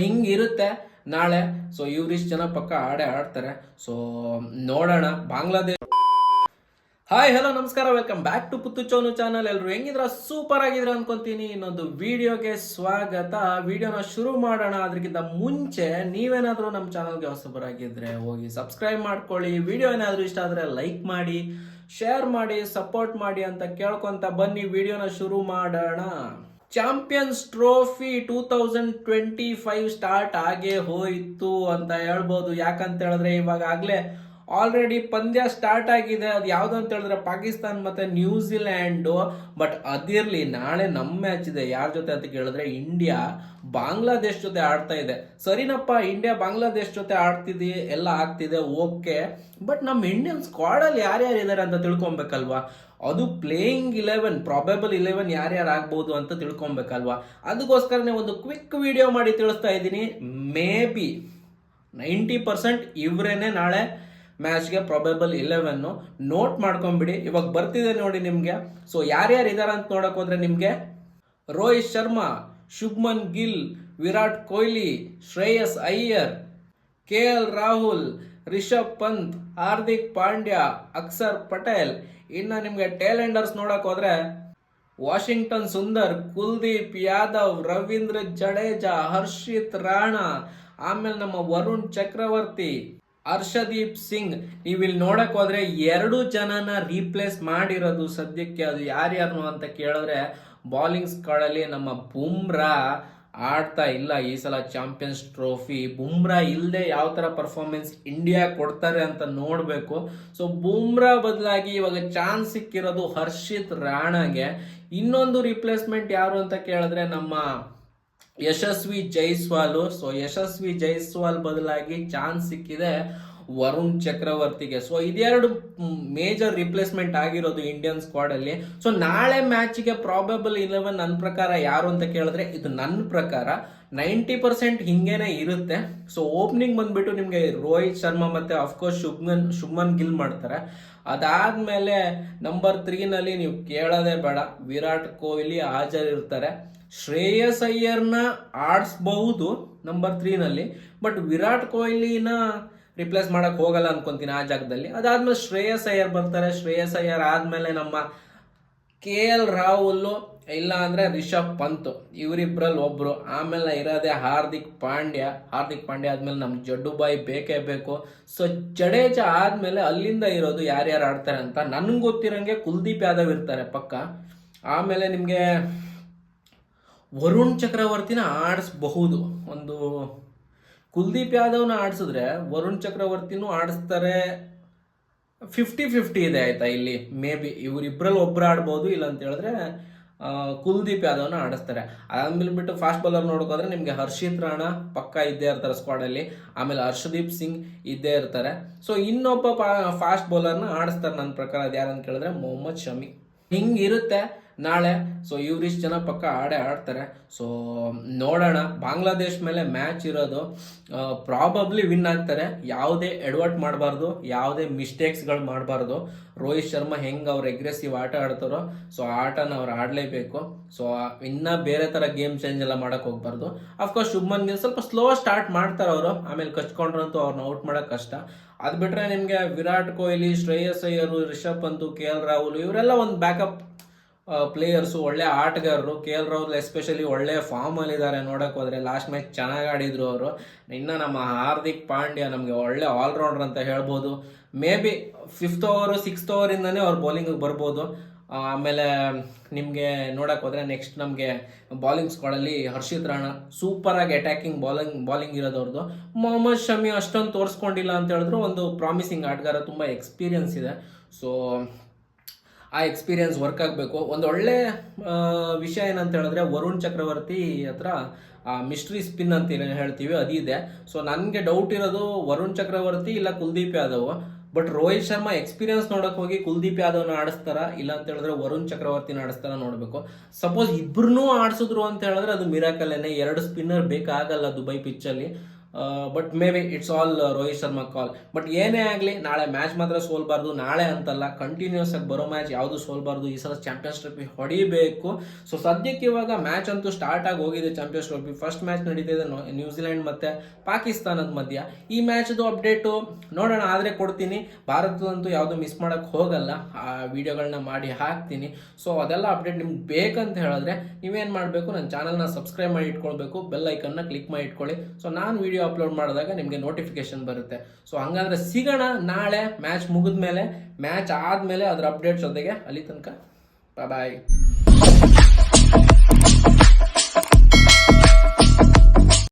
ಹಿಂಗಿರುತ್ತೆ ನಾಳೆ. ಸೊ ಇವ್ರಿಷ್ಟು ಜನ ಪಕ್ಕ ಆಡ್ತಾರೆ. ಸೊ ನೋಡೋಣ. ಬಾಂಗ್ಲಾದೇಶ. ಹಾಯ್ ಹಲೋ ನಮಸ್ಕಾರ, ವೆಲ್ಕಮ್ ಬ್ಯಾಕ್ ಟು ಪುತ್ತು ಚೋನು ಚಾನಲ್. ಎಲ್ಲರೂ ಹೆಂಗಿದ್ರ? ಸೂಪರ್ ಆಗಿದ್ರ ಅನ್ಕೊಂತೀನಿ. ಇನ್ನೊಂದು ವಿಡಿಯೋಗೆ ಸ್ವಾಗತ. ವಿಡಿಯೋನ ಶುರು ಮಾಡೋಣ. ಅದಕ್ಕಿಂತ ಮುಂಚೆ ನೀವೇನಾದ್ರೂ ನಮ್ಮ ಚಾನಲ್ಗೆ ಹೊಸಬರಾಗಿದ್ರೆ ಹೋಗಿ ಸಬ್ಸ್ಕ್ರೈಬ್ ಮಾಡ್ಕೊಳ್ಳಿ. ವಿಡಿಯೋ ಏನಾದ್ರೂ ಇಷ್ಟ ಆದ್ರೆ ಲೈಕ್ ಮಾಡಿ, ಶೇರ್ ಮಾಡಿ, ಸಪೋರ್ಟ್ ಮಾಡಿ ಅಂತ ಕೇಳ್ಕೊಂತ ಬನ್ನಿ ವಿಡಿಯೋನ ಶುರು ಮಾಡೋಣ. ಚಾಂಪಿಯನ್ಸ್ ಟ್ರೋಫಿ 2025 ಸ್ಟಾರ್ಟ್ ಆಗೇ ಹೋಯಿತು ಅಂತ ಹೇಳ್ಬೋದು. ಯಾಕಂತ ಹೇಳಿದ್ರೆ ಇವಾಗ ಆಗ್ಲೇ ಆಲ್ರೆಡಿ ಪಂದ್ಯ ಸ್ಟಾರ್ಟ್ ಆಗಿದೆ. ಅದು ಯಾವ್ದು ಅಂತ ಹೇಳಿದ್ರೆ ಪಾಕಿಸ್ತಾನ್ ಮತ್ತೆ ನ್ಯೂಜಿಲ್ಯಾಂಡು. ಬಟ್ ಅದಿರ್ಲಿ, ನಾಳೆ ನಮ್ಮ ಮ್ಯಾಚ್ ಇದೆ. ಯಾರ ಜೊತೆ ಅಂತ ಕೇಳಿದ್ರೆ ಇಂಡಿಯಾ ಬಾಂಗ್ಲಾದೇಶ್ ಜೊತೆ ಆಡ್ತಾ ಇದೆ. ಸರಿನಪ್ಪ, ಇಂಡಿಯಾ ಬಾಂಗ್ಲಾದೇಶ್ ಜೊತೆ ಆಡ್ತಿದೆ, ಎಲ್ಲ ಆಗ್ತಿದೆ, ಓಕೆ. ಬಟ್ ನಮ್ಮ ಇಂಡಿಯನ್ ಸ್ಕ್ವಾಡ್ ಅಲ್ಲಿ ಯಾರ್ಯಾರು ಇದಾರೆ ಅಂತ ತಿಳ್ಕೊಬೇಕಲ್ವಾ? ಅದು ಪ್ಲೇಯಿಂಗ್ 11, ಪ್ರಾಬೆಬಲ್ 11 ಯಾರ್ಯಾರು ಆಗ್ಬೋದು ಅಂತ ತಿಳ್ಕೊಬೇಕಲ್ವಾ? ಅದಕ್ಕೋಸ್ಕರನೇ ಒಂದು ಕ್ವಿಕ್ ವಿಡಿಯೋ ಮಾಡಿ ತಿಳಿಸ್ತಾ ಇದ್ದೀನಿ. ಮೇ ಬಿ 90% ಇವರೇನೆ ನಾಳೆ ಮ್ಯಾಚ್ಗೆ ಪ್ರಾಬೆಬಲ್ 11 ನೋಟ್ ಮಾಡ್ಕೊಂಬಿಡಿ. ಇವಾಗ ಬರ್ತಿದೆ ನೋಡಿ ನಿಮಗೆ. ಸೊ ಯಾರ್ಯಾರು ಇದಾರೆ ಅಂತ ನೋಡಕ್ ಹೋದ್ರೆ ನಿಮಗೆ ರೋಹಿತ್ ಶರ್ಮಾ, ಶುಭ್ಮನ್ ಗಿಲ್, ವಿರಾಟ್ ಕೊಹ್ಲಿ, ಶ್ರೇಯಸ್ ಅಯ್ಯರ್, KL ರಾಹುಲ್, ರಿಷಬ್ ಪಂತ್, ಹಾರ್ದಿಕ್ ಪಾಂಡ್ಯ, ಅಕ್ಷರ್ ಪಟೇಲ್. ಇನ್ನು ನಿಮಗೆ ಟೇಲೆಂಡರ್ಸ್ ನೋಡಕ್ ಹೋದ್ರೆ ವಾಷಿಂಗ್ಟನ್ ಸುಂದರ್, ಕುಲ್ದೀಪ್ ಯಾದವ್, ರವೀಂದ್ರ ಜಡೇಜಾ, ಹರ್ಷಿತ್ ರಾಣಾ, ಆಮೇಲೆ ನಮ್ಮ ವರುಣ್ ಚಕ್ರವರ್ತಿ, ಹರ್ಷದೀಪ್ ಸಿಂಗ್. ನೀವು ಇಲ್ಲಿ ನೋಡಕ್ ಹೋದ್ರೆ 2 ಜನನ ರೀಪ್ಲೇಸ್ ಮಾಡಿರೋದು ಸದ್ಯಕ್ಕೆ. ಅದು ಯಾರ್ಯಾರು ಅಂತ ಕೇಳಿದ್ರೆ ಬೌಲಿಂಗ್ ಸ್ಕ್ವಾಡ್ ಅಲ್ಲಿ ನಮ್ಮ ಬುಮ್ರಾ ಆಡ್ತಾ ಇಲ್ಲ ಈ ಸಲ ಚಾಂಪಿಯನ್ಸ್ ಟ್ರೋಫಿ. ಬುಮ್ರಾ ಇಲ್ಲದೆ ಯಾವ ತರ ಪರ್ಫಾರ್ಮೆನ್ಸ್ ಇಂಡಿಯಾ ಕೊಡ್ತಾರೆ ಅಂತ ನೋಡ್ಬೇಕು. ಸೊ ಬುಮ್ರಾ ಬದಲಾಗಿ ಇವಾಗ ಚಾನ್ಸ್ ಸಿಕ್ಕಿರೋದು ಹರ್ಷಿತ್ ರಾಣಾಗೆ. ಇನ್ನೊಂದು ರಿಪ್ಲೇಸ್ಮೆಂಟ್ ಯಾರು ಅಂತ ಕೇಳಿದ್ರೆ ನಮ್ಮ ಯಶಸ್ವಿ ಜೈಸ್ವಾಲ್. ಸೊ ಯಶಸ್ವಿ ಜೈಸ್ವಾಲ್ ಬದಲಾಗಿ ಚಾನ್ಸ್ ಸಿಕ್ಕಿದೆ ವರುಣ್ ಚಕ್ರವರ್ತಿಗೆ. ಸೊ ಇದೆರಡು ಮೇಜರ್ ರಿಪ್ಲೇಸ್ಮೆಂಟ್ ಆಗಿರೋದು ಇಂಡಿಯನ್ ಸ್ಕ್ವಾಡ್ ಅಲ್ಲಿ. ಸೊ ನಾಳೆ ಮ್ಯಾಚ್ಗೆ ಪ್ರಾಬಬಲ್ 11 ನನ್ನ ಪ್ರಕಾರ ಯಾರು ಅಂತ ಕೇಳಿದ್ರೆ, ಇದು ನನ್ನ ಪ್ರಕಾರ 90% ಹಿಂಗೇನೆ ಇರುತ್ತೆ. ಸೊ ಓಪನಿಂಗ್ ಬಂದ್ಬಿಟ್ಟು ನಿಮ್ಗೆ ರೋಹಿತ್ ಶರ್ಮಾ ಮತ್ತೆ ಅಫ್ಕೋರ್ಸ್ ಶುಭ್ಮನ್ ಗಿಲ್ ಮಾಡ್ತಾರೆ. ಅದಾದ್ಮೇಲೆ ನಂಬರ್ 3 ನಲ್ಲಿ ನೀವು ಕೇಳೋದೇ ಬೇಡ, ವಿರಾಟ್ ಕೊಹ್ಲಿ ಹಾಜರಿರ್ತಾರೆ. ಶ್ರೇಯಸ್ ಅಯ್ಯರ್ನ ಆಡಿಸಬಹುದು ನಂಬರ್ 3 ನಲ್ಲಿ. ಬಟ್ ವಿರಾಟ್ ಕೊಹ್ಲಿನ ರಿಪ್ಲೇಸ್ ಮಾಡಕ್ ಹೋಗಲ್ಲ ಅನ್ಕೊಂತೀನಿ ಆ ಜಾಗದಲ್ಲಿ. ಅದಾದ್ಮೇಲೆ ಶ್ರೇಯಸ್ ಅಯ್ಯರ್ ಬರ್ತಾರೆ. ಶ್ರೇಯಸ್ ಅಯ್ಯರ್ ಆದ್ಮೇಲೆ ನಮ್ಮ KL ರಾಹುಲ್, ಇಲ್ಲ ಅಂದ್ರೆ ರಿಷಬ್ ಪಂತ್, ಇವರಿಬ್ರಲ್ಲಿ ಒಬ್ರು. ಆಮೇಲೆ ಇರೋದೇ ಹಾರ್ದಿಕ್ ಪಾಂಡ್ಯ. ಹಾರ್ದಿಕ್ ಪಾಂಡ್ಯ ಆದ್ಮೇಲೆ ನಮ್ ಜಡ್ಡುಬಾಯಿ ಬೇಕೇ ಬೇಕು. ಸೊ ಜಡೇಜಾ ಆದ್ಮೇಲೆ ಅಲ್ಲಿಂದ ಇರೋದು ಯಾರ್ಯಾರು ಆಡ್ತಾರೆ ಅಂತ ನನ್ಗೆ ಗೊತ್ತಿರಂಗೆ ಕುಲ್ದೀಪ್ ಯಾದವ್ ಇರ್ತಾರೆ ಪಕ್ಕ. ಆಮೇಲೆ ನಿಮ್ಗೆ ವರುಣ್ ಚಕ್ರವರ್ತಿನ ಆಡಿಸಬಹುದು. ಒಂದು ಕುಲ್ದೀಪ್ ಯಾದವ್ನ ಆಡಿಸಿದ್ರೆ ವರುಣ್ ಚಕ್ರವರ್ತಿನೂ ಆಡಿಸ್ತಾರೆ. 50-50 ಇದೆ ಆಯ್ತಾ ಇಲ್ಲಿ. ಮೇ ಬಿ ಇವರಿಬ್ರಲ್ಲಿ ಒಬ್ರು ಆಡ್ಬೋದು, ಇಲ್ಲ ಅಂತ ಹೇಳಿದ್ರೆ ಕುಲ್ದೀಪ್ ಯಾದವ್ನ ಆಡಿಸ್ತಾರೆ. ಅದಾದ್ಮೇಲೆ ಬಿಟ್ಟು ಫಾಸ್ಟ್ ಬೌಲರ್ ನೋಡೋಕೋದ್ರೆ ನಿಮಗೆ ಹರ್ಷಿತ್ ರಾಣಾ ಪಕ್ಕ ಇದ್ದೇ ಇರ್ತಾರೆ ಸ್ಕ್ವಾಡ್ ಅಲ್ಲಿ. ಆಮೇಲೆ ಹರ್ಷದೀಪ್ ಸಿಂಗ್ ಇದ್ದೇ ಇರ್ತಾರೆ. ಸೊ ಇನ್ನೊಬ್ಬ ಫಾಸ್ಟ್ ಬೌಲರ್ನ ಆಡಿಸ್ತಾರೆ ನನ್ನ ಪ್ರಕಾರ. ಅದು ಯಾರಂತ ಕೇಳಿದ್ರೆ ಮೊಹಮ್ಮದ್ ಶಮಿ. ಹಿಂಗಿರುತ್ತೆ ನಾಳೆ. ಸೊ ಇವ್ರಿಷ್ಟು ಜನ ಪಕ್ಕ ಆಡ್ತಾರೆ. ಸೊ ನೋಡೋಣ. ಬಾಂಗ್ಲಾದೇಶ್ ಮೇಲೆ ಮ್ಯಾಚ್ ಇರೋದು. ಪ್ರಾಬಬ್ಲಿ ವಿನ್ ಆಗ್ತಾರೆ. ಯಾವುದೇ ಎಡವಟ್ ಮಾಡಬಾರ್ದು, ಯಾವುದೇ ಮಿಸ್ಟೇಕ್ಸ್ಗಳು ಮಾಡಬಾರ್ದು. ರೋಹಿತ್ ಶರ್ಮಾ ಹೆಂಗೆ ಅವ್ರು ಅಗ್ರೆಸಿವ್ ಆಟ ಆಡ್ತಾರೋ ಸೊ ಆಟನ ಅವ್ರು ಆಡಲೇಬೇಕು. ಸೊ ಇನ್ನ ಬೇರೆ ತರ ಗೇಮ್ ಚೇಂಜ್ ಎಲ್ಲ ಮಾಡಕ್ ಹೋಗ್ಬಾರ್ದು. ಅಫ್ಕೋರ್ಸ್ ಶುಭ್ಮನ್ ಗಿಲ್ ಸ್ವಲ್ಪ ಸ್ಲೋ ಸ್ಟಾರ್ಟ್ ಮಾಡ್ತಾರೆ ಅವರು, ಆಮೇಲೆ ಕಚ್ಕೊಂಡ್ರಂತೂ ಅವ್ರನ್ನ ಔಟ್ ಮಾಡಕ್ ಕಷ್ಟ. ಅದ್ ಬಿಟ್ರೆ ನಿಮ್ಗೆ ವಿರಾಟ್ ಕೊಹ್ಲಿ, ಶ್ರೇಯಸ್ ಅಯ್ಯರ್, ರಿಷಬ್ ಪಂತ್, KL ರಾಹುಲ್ ಇವರೆಲ್ಲ ಒಂದು ಬ್ಯಾಕಪ್ ಪ್ಲೇಯರ್ಸು, ಒಳ್ಳೆ ಆಟಗಾರರು. KL ರಾಹುಲ್ ಎಸ್ಪೆಷಲಿ ಒಳ್ಳೆ ಫಾರ್ಮ್ ಅಲ್ಲಿ ಇದ್ದಾರೆ. ನೋಡಕ್ ಹೋದ್ರೆ ಲಾಸ್ಟ್ ಮ್ಯಾಚ್ ಚೆನ್ನಾಗಿ ಆಡಿದ್ರು ಅವರು. ಇನ್ನು ನಮ್ಮ ಹಾರ್ದಿಕ್ ಪಾಂಡ್ಯ ನಮಗೆ ಒಳ್ಳೆ ಆಲ್ರೌಂಡರ್ ಅಂತ ಹೇಳ್ಬೋದು. May be 5th over 6th over ಇಂದಾನೆ ಅವ್ರ ಬೌಲಿಂಗ್ ಬರ್ಬೋದು. ಆಮೇಲೆ ನಿಮಗೆ ನೋಡಕ್ ಹೋದ್ರೆ ನೆಕ್ಸ್ಟ್ ನಮಗೆ ಬೌಲಿಂಗ್ ಸ್ಕ್ವಾಡ್ ಅಲ್ಲಿ ಹರ್ಷಿತ್ ರಾಣಾ ಸೂಪರ್ ಆಗಿ ಅಟ್ಯಾಕಿಂಗ್ ಬೌಲಿಂಗ್ ಇರೋದವ್ರದ್ದು. ಮೊಹಮ್ಮದ್ ಶಮಿ ಅಷ್ಟೊಂದು ತೋರಿಸ್ಕೊಂಡಿಲ್ಲ ಅಂತ ಹೇಳಿದ್ರು, ಒಂದು ಪ್ರಾಮಿಸಿಂಗ್ ಆಟಗಾರ, ತುಂಬಾ ಎಕ್ಸ್ಪೀರಿಯನ್ಸ್ ಇದೆ. ಸೊ ಆ ಎಕ್ಸ್ಪೀರಿಯನ್ಸ್ ವರ್ಕ್ ಆಗಬೇಕು. ಒಂದು ಒಳ್ಳೆ ವಿಷಯ ಏನಂತ ಹೇಳಿದ್ರೆ ವರುಣ್ ಚಕ್ರವರ್ತಿ ಹತ್ರ ಮಿಸ್ಟ್ರಿ ಸ್ಪಿನ್ ಅಂತ ಹೇಳ್ತೀವಿ ಅದಿದೆ. ಸೊ ನನಗೆ ಡೌಟ್ ಇರೋದು ವರುಣ್ ಚಕ್ರವರ್ತಿ ಇಲ್ಲ ಕುಲ್ದೀಪ್ ಯಾದವ್. ಬಟ್ ರೋಹಿತ್ ಶರ್ಮಾ ಎಕ್ಸ್ಪೀರಿಯನ್ಸ್ ನೋಡಕ್ ಹೋಗಿ ಕುಲ್ದೀಪ್ ಯಾದವ್ನ ಆಡಿಸ್ತಾರ, ಇಲ್ಲ ಅಂತ ಹೇಳಿದ್ರೆ ವರುಣ್ ಚಕ್ರವರ್ತಿನ ಆಡಿಸ್ತಾರ ನೋಡ್ಬೇಕು. ಸಪೋಸ್ ಇಬ್ರು ಆಡಿಸಿದ್ರು ಅಂತ ಹೇಳಿದ್ರೆ ಅದು ಮಿರಾಕಲ್. 2 ಸ್ಪಿನ್ನರ್ ಬೇಕಾಗಲ್ಲ ದುಬೈ ಪಿಚ್ ಅಲ್ಲಿ. But may be it's all Rohit Sharma call. But ಏನೇ ಆಗಲಿ ನಾಳೆ ಮ್ಯಾಚ್ ಮಾತ್ರ ಸೋಲ್ಬಾರ್ದು. ನಾಳೆ ಅಂತಲ್ಲ, ಕಂಟಿನ್ಯೂಸ್ ಆಗಿ ಬರೋ ಮ್ಯಾಚ್ ಯಾವುದು ಸೋಲ್ಬಾರ್ದು. ಈ ಸಲ ಚಾಂಪಿಯನ್ಸ್ ಟ್ರೋಫಿ ಹೊಡಿಬೇಕು. ಸೊ ಸದ್ಯಕ್ಕೆ ಇವಾಗ ಮ್ಯಾಚ್ ಅಂತೂ ಸ್ಟಾರ್ಟ್ ಆಗಿ ಹೋಗಿದೆ. ಚಾಂಪಿಯನ್ಸ್ ಟ್ರೋಫಿ ಫಸ್ಟ್ ಮ್ಯಾಚ್ ನಡೀತಿದೆ ನ್ಯೂಜಿಲೆಂಡ್ ಮತ್ತೆ ಪಾಕಿಸ್ತಾನದ ಮಧ್ಯ. ಈ ಮ್ಯಾಚ್ದು ಅಪ್ಡೇಟು ನೋಡೋಣ, ಆದರೆ ಕೊಡ್ತೀನಿ. ಭಾರತದಂತೂ ಯಾವುದು ಮಿಸ್ ಮಾಡೋಕ್ಕೆ ಹೋಗಲ್ಲ, ಆ ವಿಡಿಯೋಗಳನ್ನ ಮಾಡಿ ಹಾಕ್ತೀನಿ. ಸೊ ಅದೆಲ್ಲ ಅಪ್ಡೇಟ್ ನಿಮ್ಗೆ ಬೇಕಂತ ಹೇಳಿದ್ರೆ ನೀವೇನು ಮಾಡಬೇಕು, ನನ್ನ ಚಾನಲ್ನ ಸಬ್ಸ್ಕ್ರೈಬ್ ಮಾಡಿ ಇಟ್ಕೊಳ್ಬೇಕು, ಬೆಲ್ ಐಕನ್ನ ಕ್ಲಿಕ್ ಮಾಡಿ ಇಟ್ಕೊಳ್ಳಿ. ಸೊ ನಾನು ವಿಡಿಯೋ ಅಪ್ಲೋಡ್ ಮಾಡಿದಾಗ ನಿಮಗೆ ನೋಟಿಫಿಕೇಶನ್ ಬರುತ್ತೆ. ಸೊ ಹಂಗಾದ್ರೆ ಸಿಗೋಣ ನಾಳೆ ಮ್ಯಾಚ್ ಮುಗಿದ್ಮೇಲೆ, ಮ್ಯಾಚ್ ಆದಮೇಲೆ ಅದರ ಅಪ್ಡೇಟ್ ಜೊತೆಗೆ. ಅಲ್ಲಿ ತನಕ ಬಾಯ್.